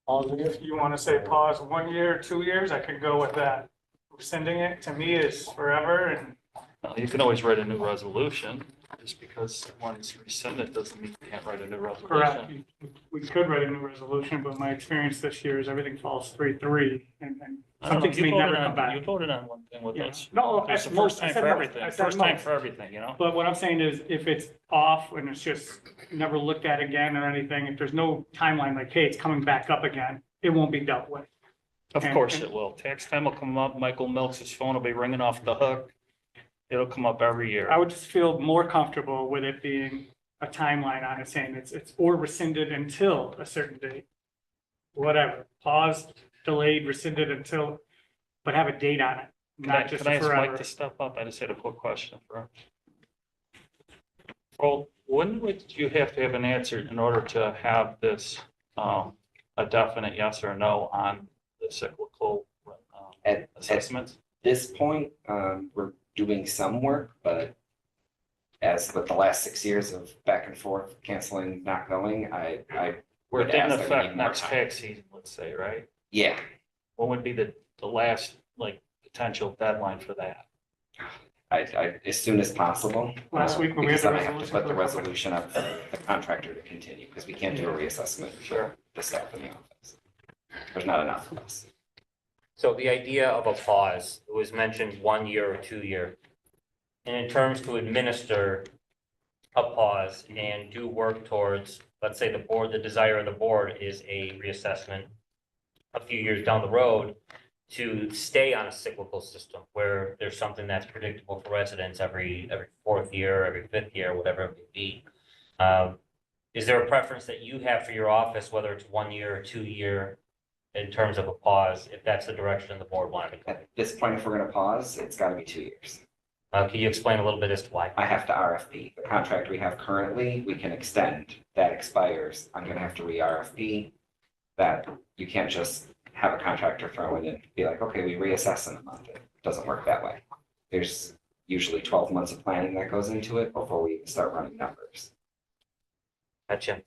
Positive? If you want to say pause 1 year, 2 years, I could go with that. Rescinding it to me is forever, and Well, you can always write a new resolution. Just because one's rescinded doesn't mean you can't write a new correct. resolution. We could write a new resolution, but my experience this year is everything falls 3-3 and I don't know, some things may you never voted come on, back. you voted on one thing with Yeah. us. No, It's the at first most, I time said for most. everything, I said first time most. for everything, you know? But what I'm saying is if it's off and it's just never looked at again or anything, if there's no timeline like, hey, it's coming back up again, it won't be dealt with. Of And- course and- it will. Tax time will come up, Michael Milks' phone will be ringing off the hook. It'll come up every year. I would just feel more comfortable with it being a timeline on it, saying it's or rescinded until a certain date. Whatever, paused, delayed, rescinded until, but have a date on it, not just Can I ask Mike forever. to step up? I just had a quick question for him. Well, when would you have to have an answer in order to have this, a definite yes or no on the cyclical At assessments? this point, we're doing some work, but as with the last 6 years of back and forth, canceling, not going, I We're would in ask that we effect need more next time. tax season, let's say, right? Yeah, What would be the last, like, potential deadline for that? as soon as possible. Last week when we had Because the then I have to resolution put for the the company. resolution up for the contractor to continue, because we can't do a reassessment for the staff in the office. There's not enough of us. So the idea of a pause, it was mentioned 1 year or 2 year. And in terms to administer a pause and do work towards, let's say the board, the desire of the board is a reassessment a few years down the road to stay on a cyclical system where there's something that's predictable for residents every fourth year, every fifth year, whatever it may be. Is there a preference that you have for your office, whether it's 1 year or 2 year, in terms of a pause, if that's the direction the board wanted to go? At this point, if we're gonna pause, it's gotta be 2 years. Can you explain a little bit as to why? I have to RFP. The contract we have currently, we can extend. That expires. I'm gonna have to re-RFP. That you can't just have a contractor throw in and be like, okay, we reassess in a month. It doesn't work that way. There's usually 12 months of planning that goes into it before we even start running numbers. Gotcha.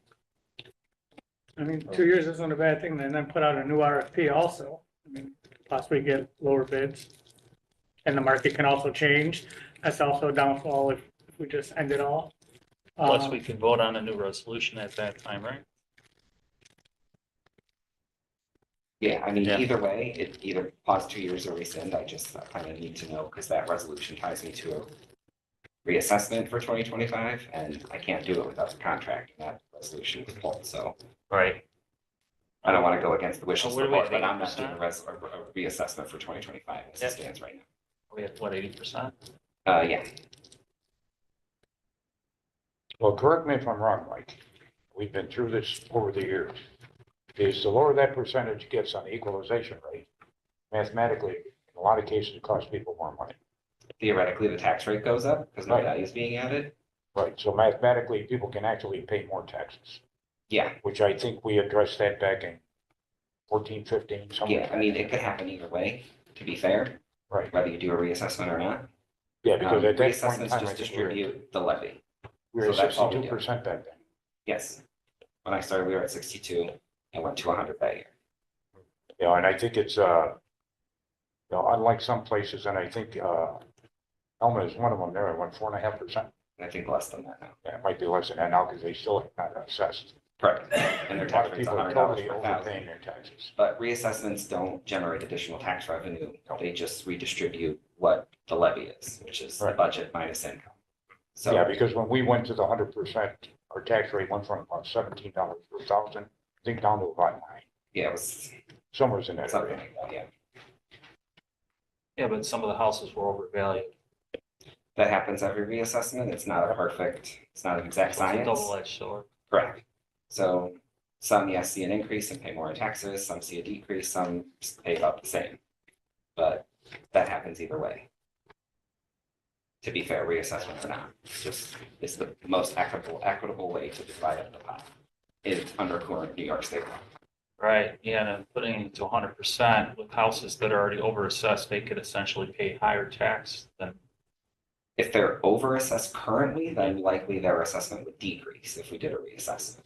I mean, 2 years isn't a bad thing, and then put out a new RFP also. I mean, possibly get lower bids. And the market can also change. That's also a downfall if we just end it all. Plus, we can vote on a new resolution at that time, right? Yeah, I mean, Yeah. either way, it either pause 2 years or rescind. I kind of need to know because that resolution ties me to a reassessment for 2025, and I can't do it without the contract. And that resolution is pulled, so Right. I don't want to go against the wishes of What the are we board, at, but I'm not 80%? doing a reassessment for 2025 as it Yep. stands right We have, what, 80%? now. Yeah, Well, correct me if I'm wrong, Mike. We've been through this over the years. Is the lower that percentage gets on the equalization rate, mathematically, in a lot of cases, it costs people more money. theoretically, the tax rate goes up because no Right. value is being added. Right, so mathematically, people can actually pay more taxes, Yeah, which I think we addressed that back in 14, 15, somewhere. yeah, I mean, it could happen either way, to be fair, Right, whether you do a reassessment or not. yeah, because at that point in Reassessments time, I just think we were distribute the levy. we were at so that's all we do. 62% back then. Yes. When I started, we were at 62 and went to 100 that year. You know, and I think it's, you know, unlike some places, and I think, Elma is one of them there, I went 4.5%. I think less than that now. Yeah, it might be less than that now because they still have not assessed. Correct. And their A lot tax of rate's people are $100 totally per overpaying thousand. their taxes. But reassessments don't generate additional tax revenue. They just redistribute what the levy is, which is the Right. budget minus income. Yeah, So, because when we went to the 100%, our tax rate went from about $17 per thousand, I think down to about 9, yeah, it was somewhere in that something area. like that, yeah. Yeah, but some of the houses were overvalued. That happens every reassessment. It's not a perfect, it's not an exact So it's a science. double-edged sword. Correct. So some, yes, see an increase and pay more in taxes, some see a decrease, some pay about the same. But that happens either way. To be fair, reassessment or not, it's the most equitable way to divide up the pot. It's under current New York state law. Right, yeah, and then putting it to 100% with houses that are already overassessed, they could essentially pay higher tax than. If they're overassessed currently, then likely their assessment would decrease if we did a reassessment.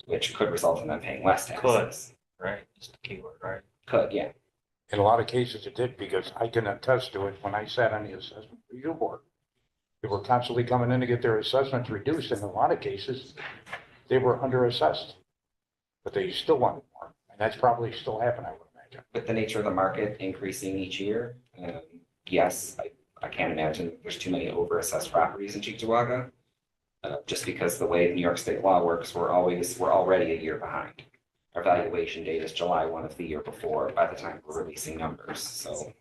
Which could result in them paying less taxes. Right, just the keyword, right? Could, yeah. In a lot of cases it did, because I can attest to it when I sat on the assessment review board. They were constantly coming in to get their assessments reduced. In a lot of cases, they were underassessed. But they still wanted more, and that's probably still happening, I would imagine. With the nature of the market increasing each year, yes, I can't imagine there's too many overassessed properties in Cheektowaga. Just because the way New York state law works, we're already a year behind. Our valuation date is July 1 of the year before, by the time we're releasing numbers, so.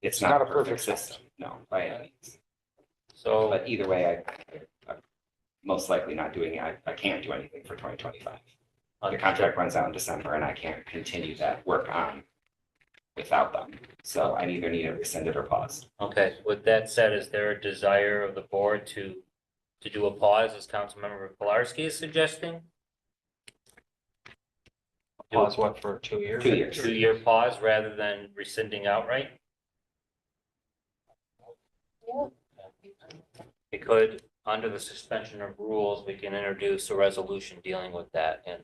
It's not a perfect system, no, by any means. So, But either way, I'm most likely not doing it. I can't do anything for 2025. The contract runs out in December and I can't continue that work on without them. So I either need it rescinded or paused. okay, with that said, is there a desire of the board to do a pause, as Councilmember Pilarski is suggesting? Pause what for 2 years? 2 years. 2-year pause rather than rescinding outright? It could, under the suspension of rules, we can introduce a resolution dealing with that, and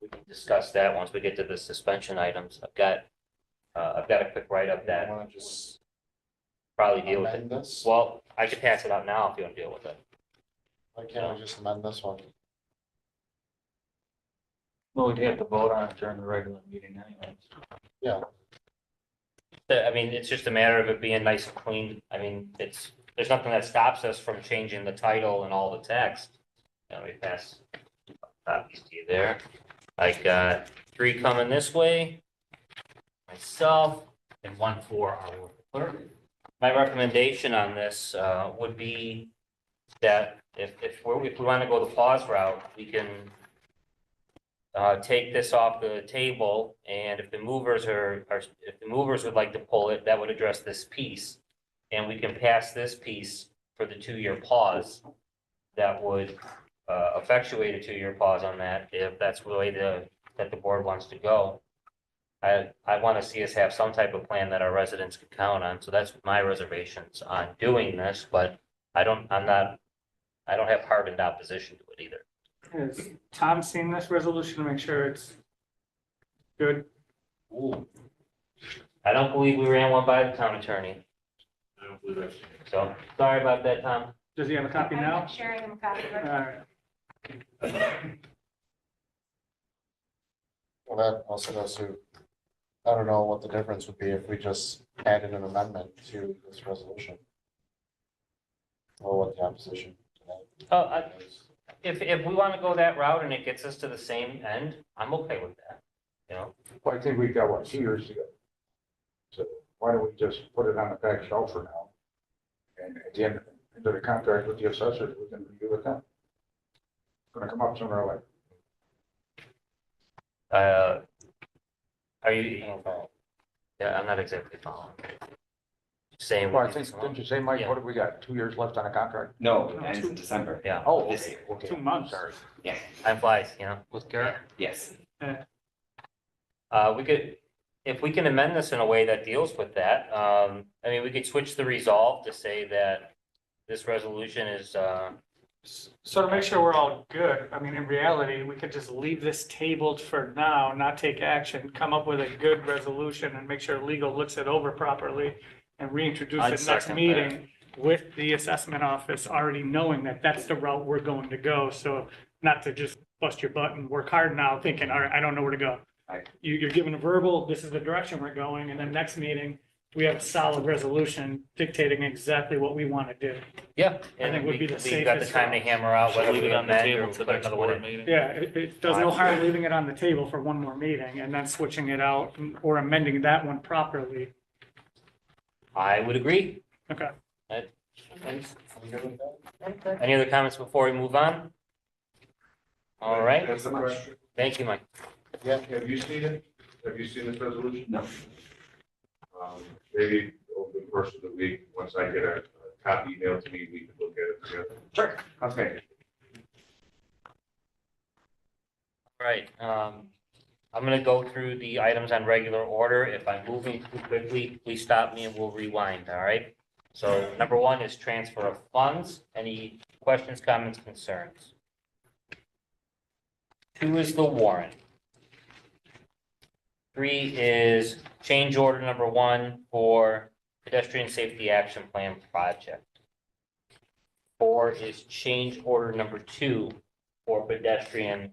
we can discuss that once we get to the suspension items. I've got a quick write-up that Want to just probably deal with amend it. this? Well, I could pass it out now if you want to deal with it. Why can't we just amend this one? Well, we'd have to vote on it during the regular meeting anyways. Yeah, I mean, it's just a matter of it being nice and clean. I mean, there's nothing that stops us from changing the title and all the text. Let me pass copies to you there. I got 3 coming this way, myself, and 1 for our clerk. My recommendation on this would be that if we want to go the pause route, we can take this off the table, and if the movers would like to pull it, that would address this piece. And we can pass this piece for the 2-year pause. That would effectuate a 2-year pause on that, if that's the way that the board wants to go. I want to see us have some type of plan that our residents can count on, so that's my reservations on doing this, but I don't have hardened opposition to it either. Has Tom seen this resolution to make sure it's good? I don't believe we ran one by the town attorney, I don't believe I've seen it. so sorry about that, Tom. Does he have a copy now? I'm sharing him a copy. All right. well, that also goes to, I don't know what the difference would be if we just added an amendment to this resolution. Or what the opposition to that is. If we want to go that route and it gets us to the same end, I'm okay with that, you know? Well, I think we've got, 2 years to go. So why don't we just put it on the back shelf for now? And at the end of the contract with the assessors, we can review it then. It's gonna come up sooner or later. Are you, yeah, I'm not exactly following. Saying. Well, I think, didn't you say, Mike, Yeah. what have we got, 2 years left on a contract? No, it ends in December. Yeah, Oh, This okay, year. okay. 2 months. Sorry. Yeah, time flies, you know, with Garrett. yes. We could, if we can amend this in a way that deals with that, I mean, we could switch the resolve to say that this resolution is, So to make sure we're all good, I mean, in reality, we could just leave this tabled for now, not take action, come up with a good resolution and make sure legal looks it over properly and reintroduce I'd it next second meeting with the assessment office already knowing that that's the route we're going to go. So not to just bust your butt and work hard now thinking, all right, I don't know where to go. Right. You're given a verbal, this is the direction we're going, and then next meeting, we have a solid resolution dictating exactly what we want to do. Yeah. I think would be the We've got the safest time to route. hammer out So whether leave we it on the amend or table to the put next another one board in. meeting. Yeah, it does no harm leaving it on the table for one more meeting and then switching it out or amending that one properly. I would agree. Okay. Any other comments before we move on? All right, That's the question. thank you, Mike. Yeah, have you seen it? Have you seen this resolution? No. Maybe over the course of the week, once I get a copy emailed to me, we can look at it together. Sure, that's great. All right, I'm gonna go through the items on regular order. If I'm moving too quickly, please stop me and we'll rewind, all right? So number one is transfer of funds. Any questions, comments, concerns? Two is the warrant. Three is change order number one for pedestrian safety action plan project. Four is change order number two for pedestrian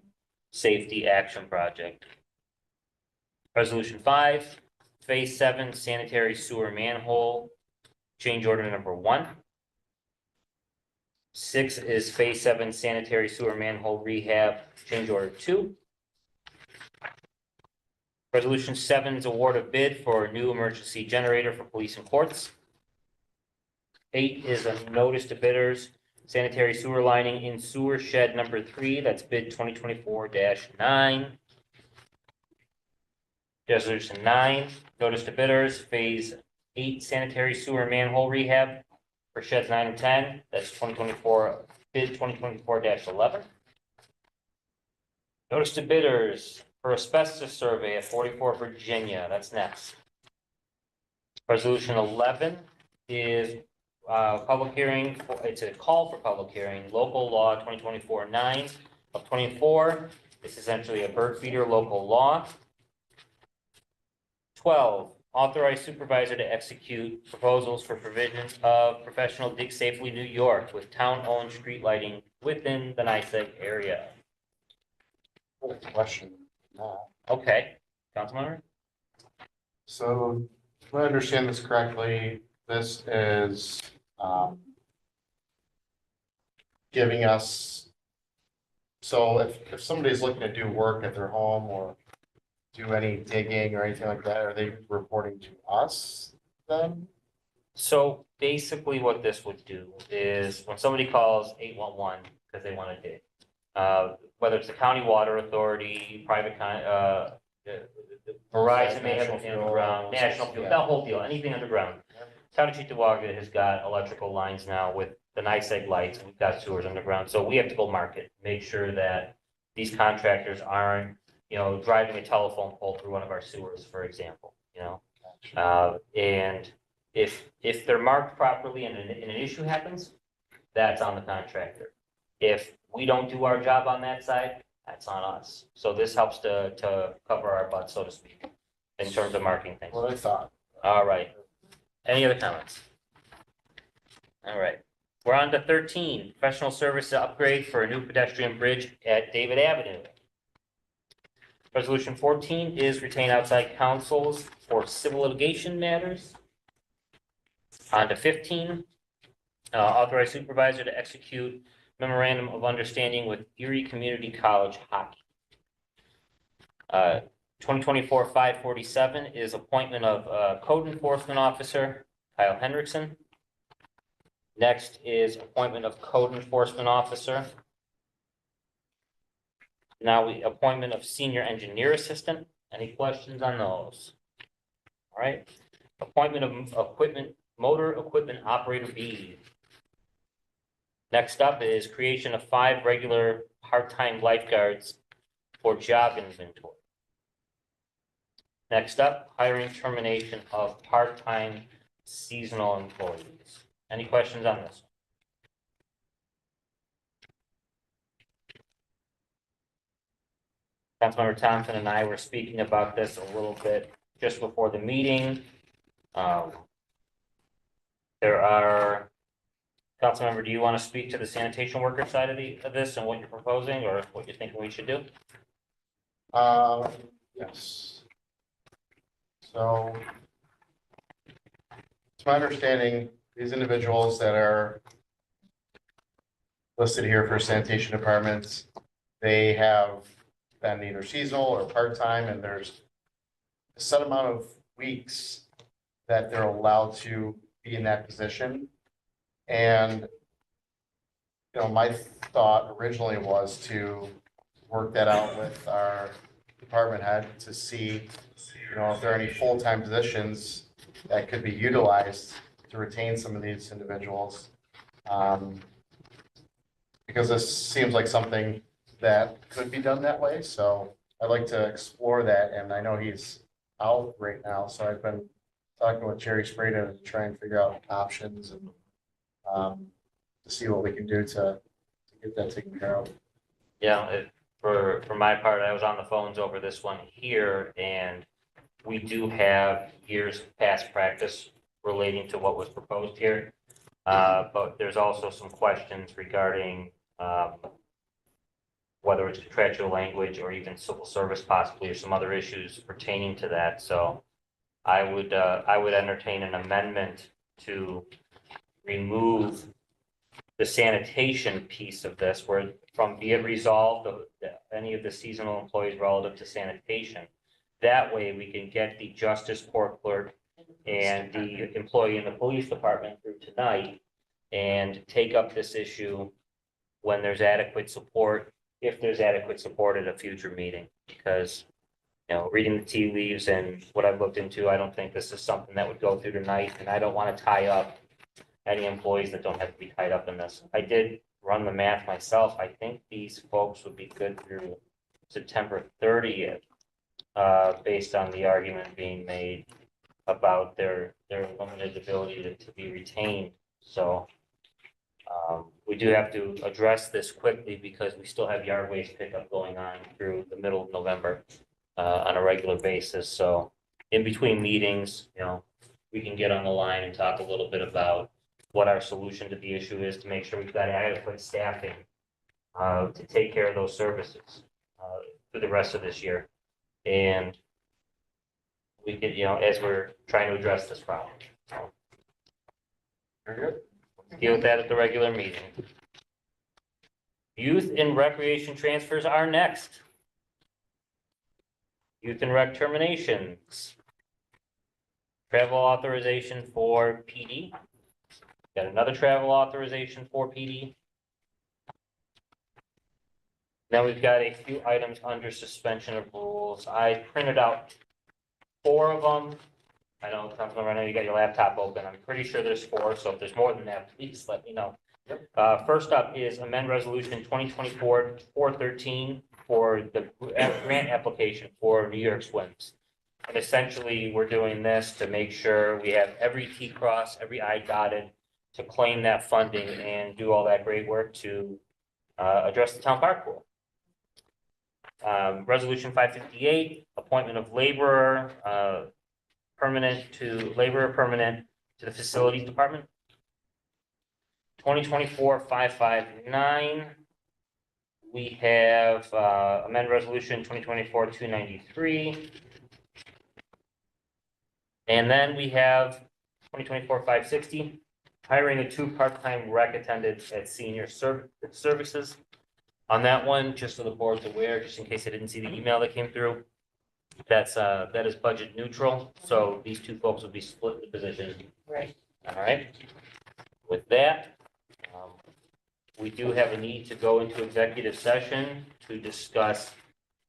safety action project. Resolution 5, Phase 7 sanitary sewer manhole, change order number 1. 6 is Phase 7 sanitary sewer manhole rehab, change order 2. Resolution 7 is award of bid for a new emergency generator for police and courts. 8 is a notice to bidders, sanitary sewer lining in sewer shed number 3, that's bid 2024-9. Resolution 9, notice to bidders, Phase 8 sanitary sewer manhole rehab for sheds 9 and 10, that's 2024, bid 2024-11. Notice to bidders for asbestos survey at 44 Virginia, that's next. Resolution 11 is public hearing, it's a call for public hearing, local law 2024-9 of 24. This is essentially a bird feeder local law. 12, authorize supervisor to execute proposals for provision of professional Dig Safely New York with town-owned street lighting within the NYSEG area. Question. No. Okay, Councilmember? So, if I understand this correctly, this is giving us, so if somebody's looking to do work at their home or do any digging or anything like that, are they reporting to us then? So basically what this would do is when somebody calls 811 because they want to dig, whether it's the county water authority, private Verizon may have anything underground, National Fuel, that whole deal, anything underground. Town of Cheektowaga has got electrical lines now with the NYSEG lights, and we've got sewers underground, so we have to go market, make sure that these contractors aren't, driving a telephone pole through one of our sewers, for example, and if they're marked properly and an issue happens, that's on the contractor. If we don't do our job on that side, that's on us. So this helps to cover our butt, so to speak, in terms of marking things. What I thought. All right. Any other comments? All right. We're on to 13, professional service upgrade for a new pedestrian bridge at David Avenue. Resolution 14 is retain outside counsels for civil litigation matters. On to 15, authorize supervisor to execute memorandum of understanding with Erie Community College Hockey. 2024-547 is appointment of code enforcement officer Kyle Hendrickson. Next is appointment of code enforcement officer. Now appointment of senior engineer assistant. Any questions on those? All right. Appointment of motor equipment operator B. Next up is creation of 5 regular part-time lifeguards for job inventory. Next up, hiring termination of part-time seasonal employees. Any questions on this? Councilmember Thompson and I were speaking about this a little bit just before the meeting. There are Councilmember, do you want to speak to the sanitation worker side of this and what you're proposing or what you're thinking we should do? Yes. So it's my understanding, these individuals that are listed here for sanitation departments, they have been either seasonal or part-time, and there's a set amount of weeks that they're allowed to be in that position. And, you know, my thought originally was to work that out with our department head to see, you know, if there are any full-time positions that could be utilized to retain some of these individuals. Because this seems like something that could be done that way, so I'd like to explore that, and I know he's out right now, so I've been talking with Jerry Sprayton to try and figure out options and to see what we can do to get that taken care of. Yeah, for my part, I was on the phones over this one here, and we do have years of past practice relating to what was proposed here. But there's also some questions regarding whether it's contractual language or even civil service possibly, or some other issues pertaining to that. So I would entertain an amendment to remove the sanitation piece of this, where from be it resolved, any of the seasonal employees relative to sanitation. That way we can get the justice court clerk and the employee in the police department through tonight and take up this issue when there's adequate support, if there's adequate support at a future meeting. Because, you know, reading the tea leaves and what I've looked into, I don't think this is something that would go through tonight, and I don't want to tie up any employees that don't have to be tied up in this. I did run the math myself. I think these folks would be good through September 30th, based on the argument being made about their limited ability to be retained. So we do have to address this quickly because we still have yard waste pickup going on through the middle of November on a regular basis. So in between meetings, you know, we can get on the line and talk a little bit about what our solution to the issue is to make sure we've got adequate staffing to take care of those services for the rest of this year. And we could, you know, as we're trying to address this problem. So, Very good. deal with that at the regular meeting. Youth and recreation transfers are next. Youth and rec terminations. Travel authorization for PD. Got another travel authorization for PD. Then we've got a few items under suspension of rules. I printed out 4 of them. I know, Councilmember, I know you got your laptop open. I'm pretty sure there's 4, so if there's more than that, please let me know. First up is amend resolution 2024-413 for the grant application for New York Swims. And essentially, we're doing this to make sure we have every T crossed, every I dotted to claim that funding and do all that great work to address the town park pool. Resolution 558, appointment of laborer, permanent to the facilities department. 2024-559. We have amend resolution 2024-293. And then we have 2024-560, hiring of 2 part-time rec attendants at senior services. On that one, just so the board's aware, just in case I didn't see the email that came through, that is budget neutral, so these 2 folks will be split the position. Right. All right. With that, we do have a need to go into executive session to discuss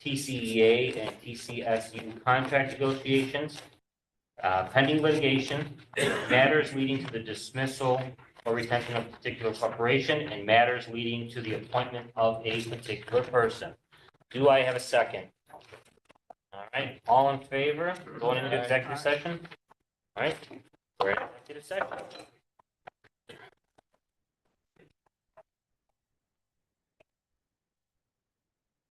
TCEA and TCSU contract negotiations, pending litigation, matters leading to the dismissal or retention of a particular corporation, and matters leading to the appointment of a particular person. Do I have a second? All right, all in favor, going into executive session? All right, we're in executive session.